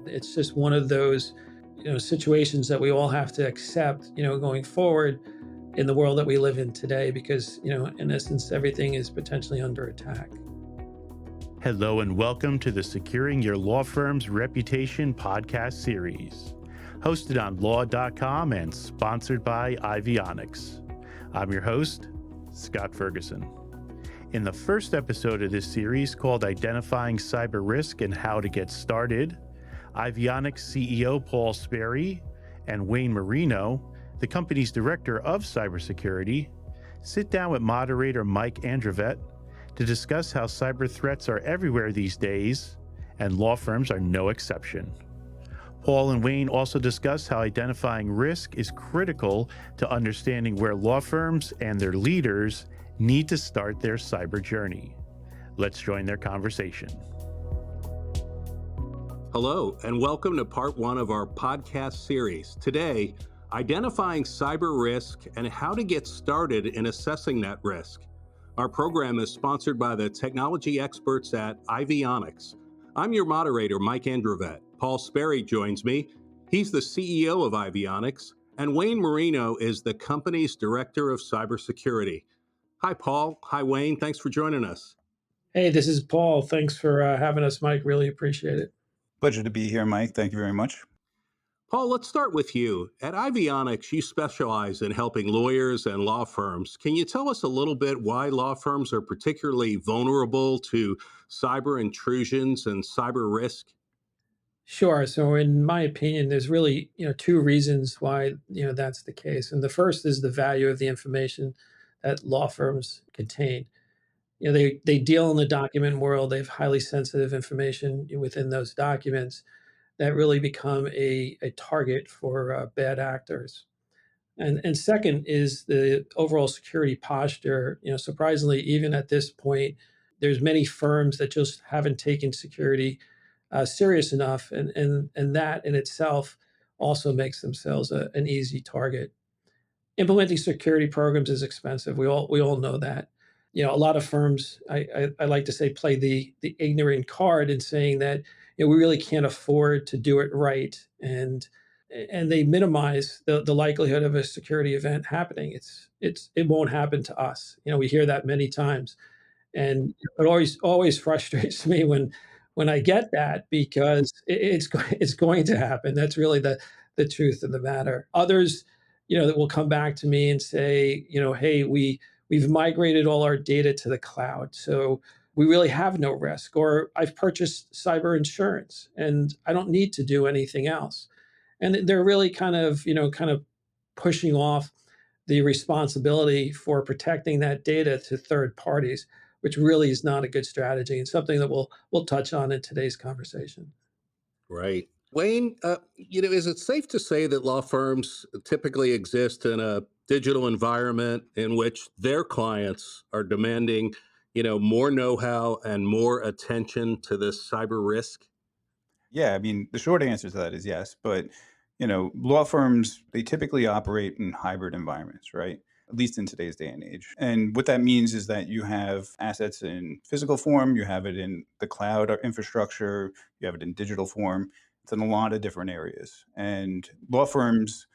It's just one of those, situations that we all have to accept, going forward in the world that we live in today, because, in essence, everything is potentially under attack. Hello and welcome to the Securing Your Law Firm's Reputation podcast series, hosted on law.com and sponsored by IVIONICS. I'm your host, Scott Ferguson. In the first episode of this series, called Identifying Cyber Risk and How to Get Started, IVIONICS CEO Paul Sperry and Wayne Marino, the company's director of cybersecurity, sit down with moderator Mike Andrevet to discuss how cyber threats are everywhere these days, and law firms are no exception. Paul and Wayne also discuss how identifying risk is critical to understanding where law firms and their leaders need to start their cyber journey. Let's join their conversation. Hello, and welcome to part one of our podcast series. Today, identifying cyber risk and how to get started in assessing that risk. Our program is sponsored by the technology experts at IVIONICS. I'm your moderator, Mike Andrevet. Paul Sperry joins me. He's the CEO of IVIONICS, and Wayne Marino is the company's director of cybersecurity. Hi, Paul. Hi, Wayne. Thanks for joining us. Hey, this is Paul. Thanks for having us, Mike. Really appreciate it. Pleasure to be here, Mike. Thank you very much. Paul, let's start with you. At IVIONICS, you specialize in helping lawyers and law firms. Can you tell us a little bit why law firms are particularly vulnerable to cyber intrusions and cyber risk? Sure. So in my opinion, there's really, two reasons why, that's the case. And the first is the value of the information that law firms contain. They deal in the document world. They have highly sensitive information within those documents that really become a target for bad actors. And second is the overall security posture. Surprisingly, even at this point, there's many firms that just haven't taken security serious enough, and that in itself also makes themselves an easy target. Implementing security programs is expensive. We all know that. A lot of firms, I like to say, play the ignorant card in saying that we really can't afford to do it right, and they minimize the likelihood of a security event happening. It won't happen to us. We hear that many times, and it always frustrates me when I get that, because it's going to happen. That's really the truth of the matter. Others, that will come back to me and say, hey, we've migrated all our data to the cloud, so we really have no risk. Or I've purchased cyber insurance and I don't need to do anything else. And they're really kind of pushing off the responsibility for protecting that data to third parties, which really is not a good strategy, and something that we'll touch on in today's conversation. Right. Wayne, is it safe to say that law firms typically exist in a digital environment in which their clients are demanding, more know-how and more attention to this cyber risk? Yeah, I mean, the short answer to that is yes, but law firms, they typically operate in hybrid environments, right? At least in today's day and age. And what that means is that you have assets in physical form, you have it in the cloud infrastructure, you have it in digital form. It's in a lot of different areas. And law firms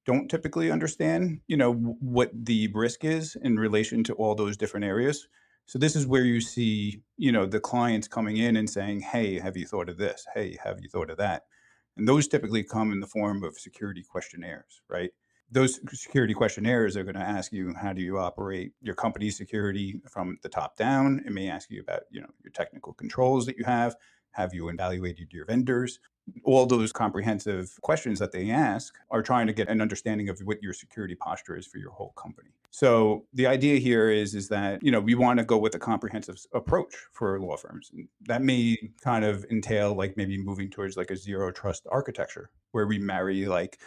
don't typically understand, what the risk is in relation to all those different areas. So this is where you see, the clients coming in and saying, hey, have you thought of this? Hey, have you thought of that? And those typically come in the form of security questionnaires, right? Those security questionnaires are going to ask you, how do you operate your company's security from the top down? It may ask you about, your technical controls that you have. Have you evaluated your vendors? All those comprehensive questions that they ask are trying to get an understanding of what your security posture is for your whole company. So the idea here is that, we want to go with a comprehensive approach for law firms. And that may kind of entail like maybe moving towards like a zero trust architecture, where we marry like,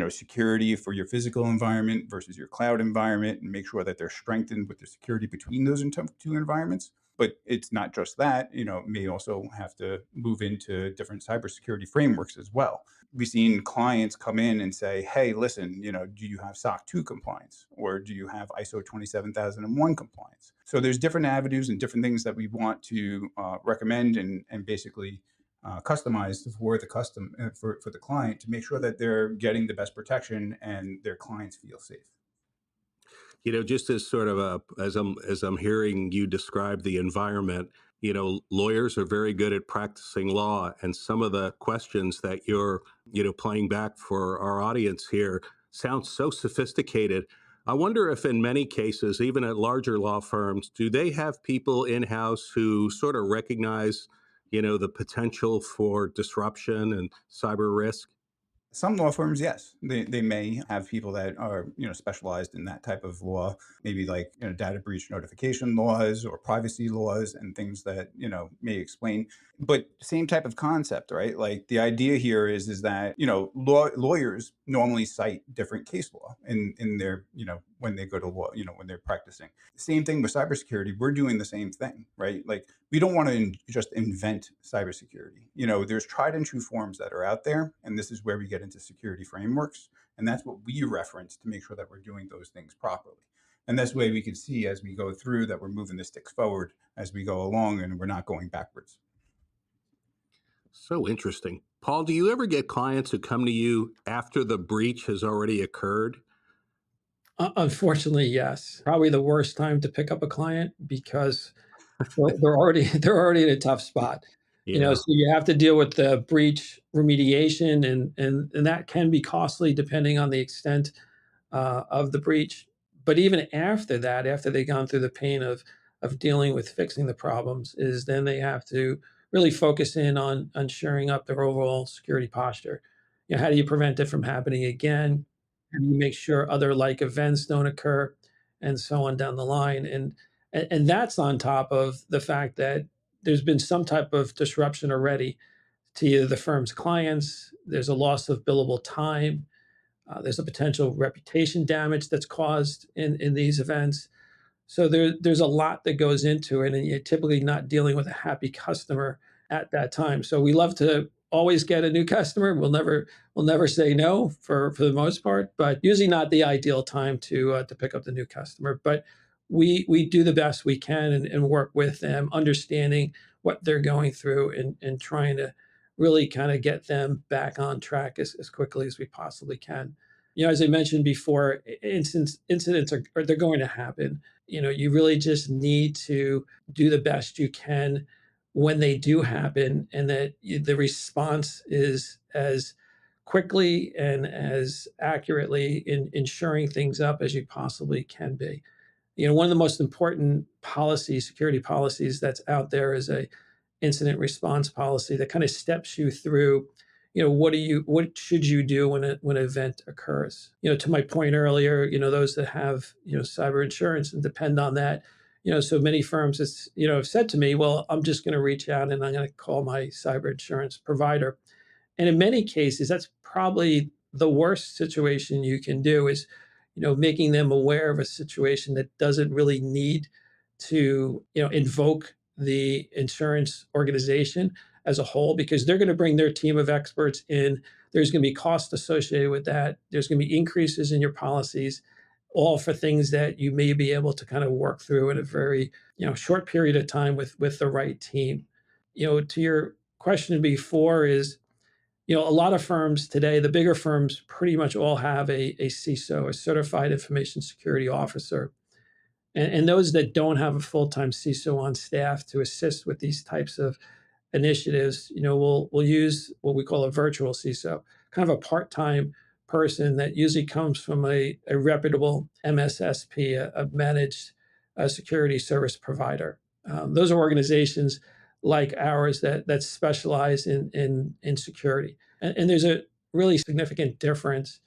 security for your physical environment versus your cloud environment, and make sure that they're strengthened with the security between those two environments. But it's not just that, it may also have to move into different cybersecurity frameworks as well. We've seen clients come in and say, hey, listen, do you have SOC 2 compliance, or do you have ISO 27001 compliance? So there's different avenues and different things that we want to recommend and basically customized for for the client to make sure that they're getting the best protection and their clients feel safe. Just as sort of as I'm hearing you describe the environment, lawyers are very good at practicing law, and some of the questions that you're, playing back for our audience here sound so sophisticated. I wonder if in many cases, even at larger law firms, do they have people in-house who sort of recognize, the potential for disruption and cyber risk? Some law firms, yes, they may have people that are specialized in that type of law, maybe like data breach notification laws or privacy laws and things that may explain. But same type of concept, right? Like the idea here is that lawyers normally cite different case law in their when they go to law, when they're practicing. Same thing with cybersecurity. We're doing the same thing, right? Like we don't want to just invent cybersecurity. There's tried and true forms that are out there, and this is where we get into security frameworks, and that's what we reference to make sure that we're doing those things properly. And this way we can see as we go through that we're moving the sticks forward as we go along, and we're not going backwards. So interesting. Paul, do you ever get clients who come to you after the breach has already occurred? Unfortunately, yes. Probably the worst time to pick up a client because they're already they're already in a tough spot. Yeah. So you have to deal with the breach remediation, and that can be costly depending on the extent of the breach. But even after that, after they've gone through the pain of dealing with fixing the problems, is then they have to really focus in on shoring up their overall security posture. How do you prevent it from happening again? How do you make sure other like events don't occur, and so on down the line? And that's on top of the fact that there's been some type of disruption already to either the firm's clients. There's a loss of billable time, there's a potential reputation damage that's caused in these events. So there's a lot that goes into it, and you're typically not dealing with a happy customer at that time. So we love to always get a new customer. We'll never say no for the most part, but usually not the ideal time to pick up the new customer. But we do the best we can and work with them, understanding what they're going through and trying to really kind of get them back on track as quickly as we possibly can. As I mentioned before, incidents are they're going to happen. You really just need to do the best you can when they do happen, and that the response is as quickly and as accurately in ensuring things up as you possibly can be. One of the most important policies, security policies that's out there is a incident response policy that kind of steps you through, what should you do when an event occurs. To my point earlier, those that have, cyber insurance and depend on that, so many firms have said to me, well, I'm just going to reach out and I'm going to call my cyber insurance provider. And in many cases, that's probably the worst situation you can do is, making them aware of a situation that doesn't really need to, invoke the insurance organization as a whole, because they're going to bring their team of experts in. There's going to be cost associated with that. There's going to be increases in your policies, all for things that you may be able to kind of work through in a very, short period of time with the right team. To your question before is, a lot of firms today, the bigger firms pretty much all have a CISO, a certified information security officer. And those that don't have a full-time CISO on staff to assist with these types of initiatives, we'll use what we call a virtual CISO, kind of a part-time person that usually comes from a reputable MSSP, a managed security service provider. Those are organizations like ours that specialize in security. And there's a really significant difference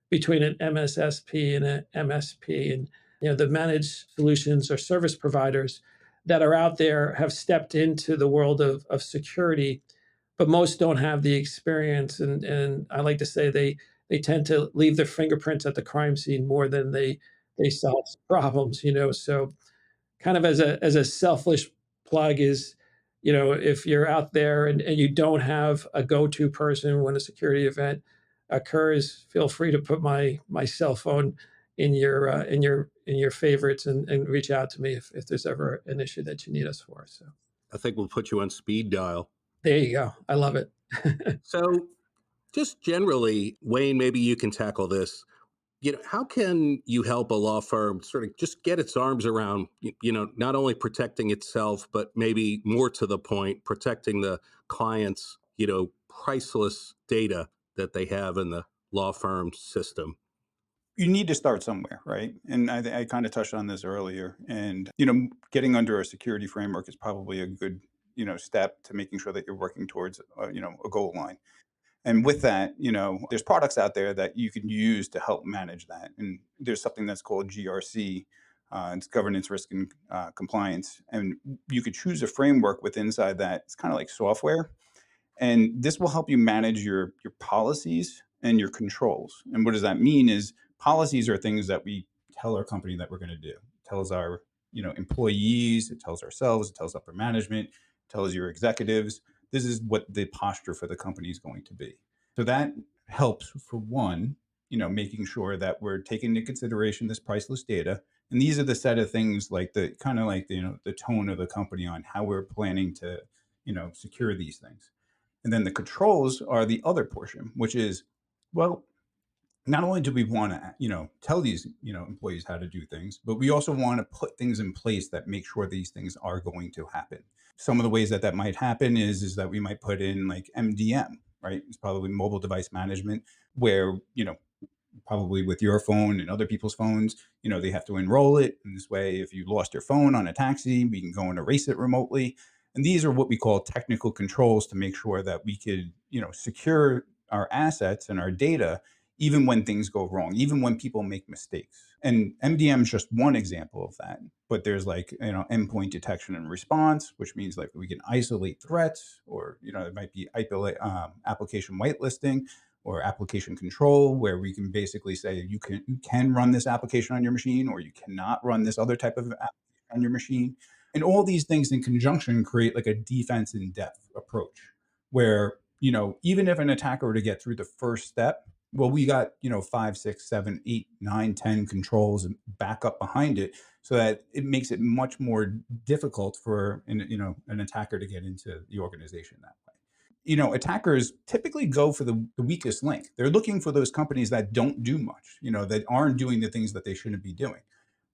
between an MSSP and an MSP. And the managed solutions or service providers that are out there have stepped into the world of security, but most don't have the experience. And I like to say they tend to leave their fingerprints at the crime scene more than they solve problems. So kind of as a selfish plug is, if you're out there and you don't have a go-to person when a security event occurs, feel free to put my cell phone in your favorites and reach out to me if there's ever an issue that you need us for. So I think we'll put you on speed dial. There you go. I love it. So, just generally, Wayne, maybe you can tackle this. How can you help a law firm sort of just get its arms around, not only protecting itself, but maybe more to the point, protecting the client's, priceless data that they have in the law firm system? You need to start somewhere, right? And I kind of touched on this earlier. And, getting under a security framework is probably a good, step to making sure that you're working towards, a goal line. And with that, there's products out there that you can use to help manage that. And there's something that's called GRC, it's governance, risk, and compliance. And you could choose a framework with inside that. It's kind of like software, and this will help you manage your policies and your controls. And what does that mean is policies are things that we tell our company that we're going to do. It tells our employees, it tells ourselves, it tells upper management, it tells your executives. This is what the posture for the company is going to be. So that helps for one, making sure that we're taking into consideration this priceless data. And these are the set of things like the kind of like the tone of the company on how we're planning to secure these things. And then the controls are the other portion, which is, well, not only do we want to, tell these, employees how to do things, but we also want to put things in place that make sure these things are going to happen. Some of the ways that that might happen is that we might put in like MDM, right? It's probably mobile device management, where, probably with your phone and other people's phones, they have to enroll it. And this way, if you lost your phone on a taxi, we can go and erase it remotely. And these are what we call technical controls to make sure that we could, secure our assets and our data, even when things go wrong, even when people make mistakes. And MDM is just one example of that. But there's like, endpoint detection and response, which means like we can isolate threats, or, there might be application whitelisting or application control, where we can basically say you can run this application on your machine, or you cannot run this other type of application on your machine. And all these things in conjunction create like a defense in depth approach, where even if an attacker were to get through the first step, well, we got 5, 6, 7, 8, 9, 10 controls and backup behind it, so that it makes it much more difficult for an attacker to get into the organization that way. Attackers typically go for the weakest link. They're looking for those companies that don't do much, that aren't doing the things that they shouldn't be doing.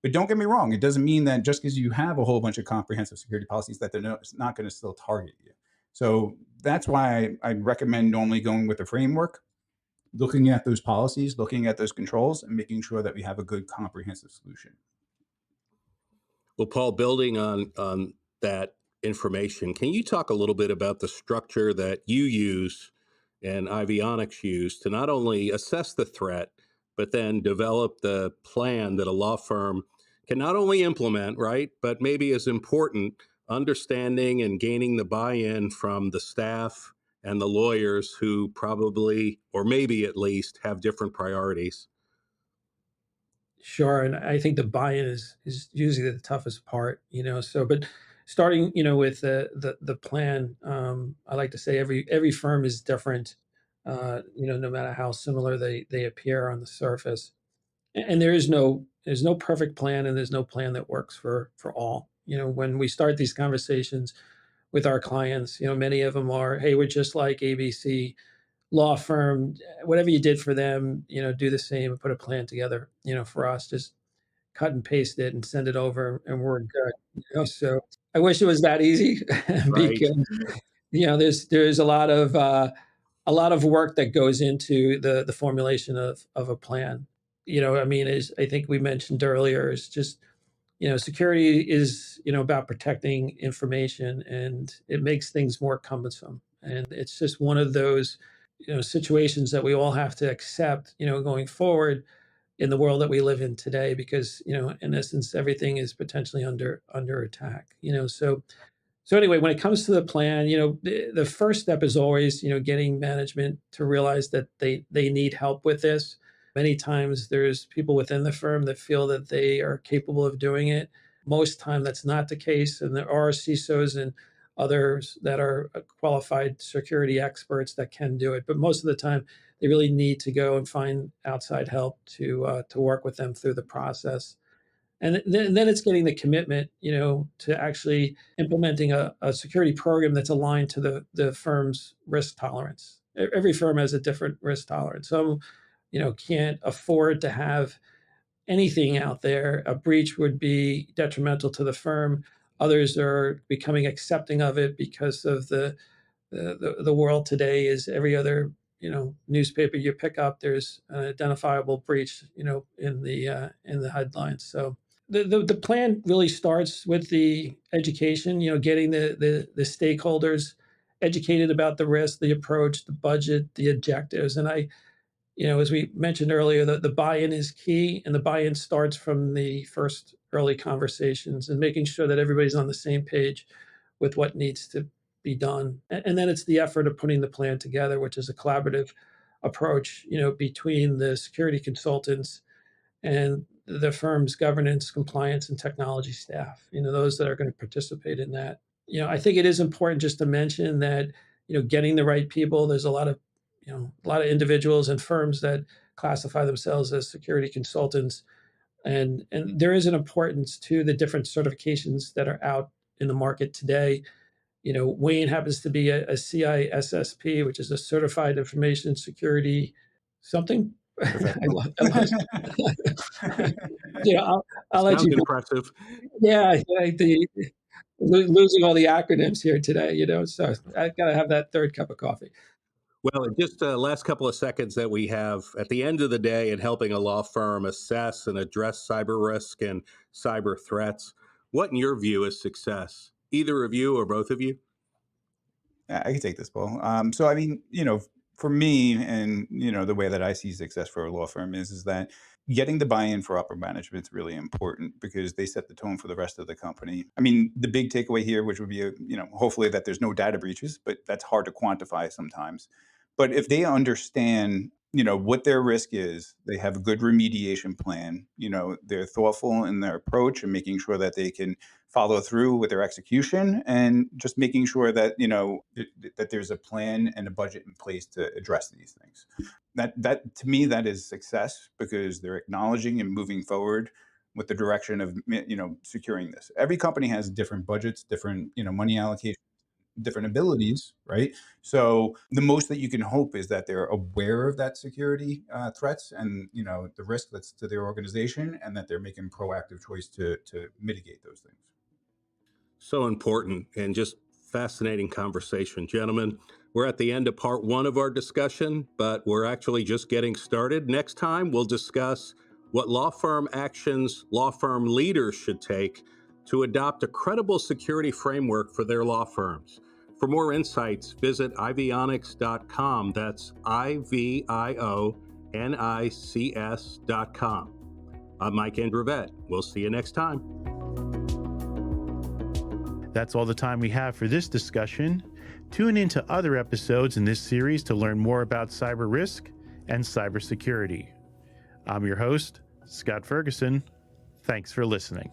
But don't get me wrong, it doesn't mean that just because you have a whole bunch of comprehensive security policies that they're not going to still target you. So that's why I recommend normally going with a framework, looking at those policies, looking at those controls, and making sure that we have a good comprehensive solution. Well, Paul, building on that information, can you talk a little bit about the structure that you use and IVIONICS use to not only assess the threat, but then develop the plan that a law firm can not only implement, right, but maybe as important, understanding and gaining the buy-in from the staff and the lawyers who probably, or maybe at least, have different priorities? Sure, and I think the buy-in is usually the toughest part, So, but starting, with the plan, I like to say every firm is different, no matter how similar they appear on the surface, and there's no perfect plan, and there's no plan that works for all. When we start these conversations with our clients, many of them are, hey, we're just like ABC law firm, whatever you did for them, do the same and put a plan together, for us. Just cut and paste it and send it over and we're good. So I wish it was that easy Right. because there's a lot of work that goes into the formulation of a plan. I mean, as I think we mentioned earlier, is just security is about protecting information, and it makes things more cumbersome. And it's just one of those situations that we all have to accept going forward in the world that we live in today, because in essence everything is potentially under attack. So anyway, when it comes to the plan, the first step is always getting management to realize that they need help with this. Many times there's people within the firm that feel that they are capable of doing it. Most time that's not the case, and there are CISOs and others that are qualified security experts that can do it. But most of the time, they really need to go and find outside help to work with them through the process. And then it's getting the commitment, to actually implementing a security program that's aligned to the firm's risk tolerance. Every firm has a different risk tolerance. Some, can't afford to have anything out there. A breach would be detrimental to the firm. Others are becoming accepting of it because of the world today is every other newspaper you pick up, there's an identifiable breach, in the headlines. So the plan really starts with the education, getting the stakeholders educated about the risk, the approach, the budget, the objectives. And as we mentioned earlier, the buy-in is key, and the buy-in starts from the first early conversations and making sure that everybody's on the same page with what needs to be done. And then it's the effort of putting the plan together, which is a collaborative approach, between the security consultants and the firm's governance, compliance, and technology staff, those that are going to participate in that. I think it is important just to mention that, getting the right people, there's a lot of individuals and firms that classify themselves as security consultants. And there is an importance to the different certifications that are out in the market today. Wayne happens to be a CISSP, which is a Certified Information Security something. I lost. I'll let Sounds you. impressive. Yeah, losing all the acronyms here today. So I got to have that third cup of coffee. Well, in just the last couple of seconds that we have, at the end of the day, in helping a law firm assess and address cyber risk and cyber threats, what in your view is success? Either of you or both of you? I can take this, Paul. So, I mean, for me, and the way that I see success for a law firm is that getting the buy-in for upper management is really important because they set the tone for the rest of the company. I mean, the big takeaway here, which would be, hopefully that there's no data breaches, but that's hard to quantify sometimes. But if they understand, what their risk is, they have a good remediation plan, they're thoughtful in their approach and making sure that they can follow through with their execution and just making sure that, that there's a plan and a budget in place to address these things. That to me, that is success because they're acknowledging and moving forward with the direction of, securing this. Every company has different budgets, different, money allocation, different abilities, right? So the most that you can hope is that they're aware of that security threats and the risk that's to their organization, and that they're making proactive choice to mitigate those things. So important and just fascinating conversation, gentlemen. We're at the end of part one of our discussion, but we're actually just getting started. Next time, we'll discuss what law firm actions law firm leaders should take to adopt a credible security framework for their law firms. For more insights, visit IVIONICS.com. That's IVIONICS.com. I'm Mike Andrevet. We'll see you next time. That's all the time we have for this discussion. Tune into other episodes in this series to learn more about cyber risk and cybersecurity. I'm your host, Scott Ferguson. Thanks for listening.